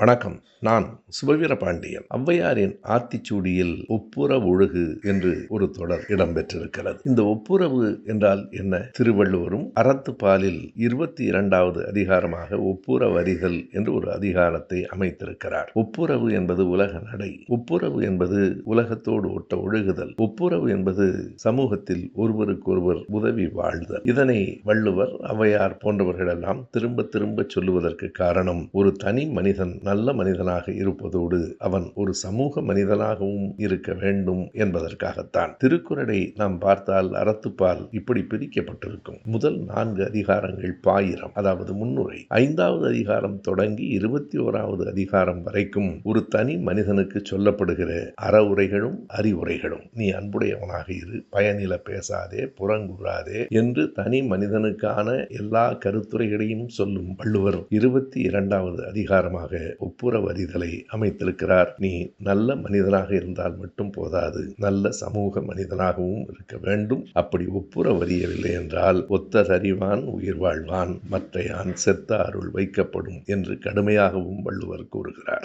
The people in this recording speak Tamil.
வணக்கம். நான் சுபவீரபாண்டியன். ஔவையாரின் ஆத்திச்சூடியில் ஒப்புரவு ஒழுகு என்று ஒரு தொடர் இடம்பெற்றிருக்கிறது. இந்த ஒப்புரவு என்றால் என்ன? திருவள்ளுவரும் அறத்துப்பாலில் 22வது அதிகாரமாக ஒப்புரவு அறிதல் என்று ஒரு அதிகாரத்தை அமைத்திருக்கிறார். ஒப்புரவு என்பது உலக நடை. ஒப்புரவு என்பது உலகத்தோடு ஒட்ட ஒழுகுதல். ஒப்புரவு என்பது சமூகத்தில் ஒருவருக்கொருவர் உதவி வாழ்தல். இதனை வள்ளுவர், ஔவையார் போன்றவர்களெல்லாம் திரும்ப திரும்ப சொல்லுவதற்கு காரணம், ஒரு தனி மனிதன் நல்ல மனிதனாக இருப்பதோடு அவன் ஒரு சமூக மனிதனாகவும் இருக்க வேண்டும் என்பதற்காகத்தான். திருக்குறளை நாம் பார்த்தால் அறத்துப்பால் இப்படி பிரிக்கப்பட்டிருக்கும். முதல் 4 அதிகாரங்கள் பாயிரம், அதாவது முன்னுரை. 5வது அதிகாரம் தொடங்கி 21வது அதிகாரம் வரைக்கும் ஒரு தனி மனிதனுக்கு சொல்லப்படுகிற அறவுரைகளும் அறிவுரைகளும். நீ அன்புடையவனாக இரு, பயனில பேசாதே, புறங்கூறாதே என்று தனி மனிதனுக்கான எல்லா கருத்துரைகளையும் சொல்லும் வள்ளுவர் 22வது அதிகாரமாக ஒப்புரவு அறிதலை அமைத்திருக்கிறார். நீ நல்ல மனிதனாக இருந்தால் மட்டும் போதாது, நல்ல சமூக மனிதனாகவும் இருக்க வேண்டும். அப்படி ஒப்புரவு அறியவில்லை என்றால் ஒத்ததறிவான் உயிர் வாழ்வான், மற்றையான் செத்த அருள் வைக்கப்படும் என்று கடுமையாகவும் வள்ளுவர் கூறுகிறார்.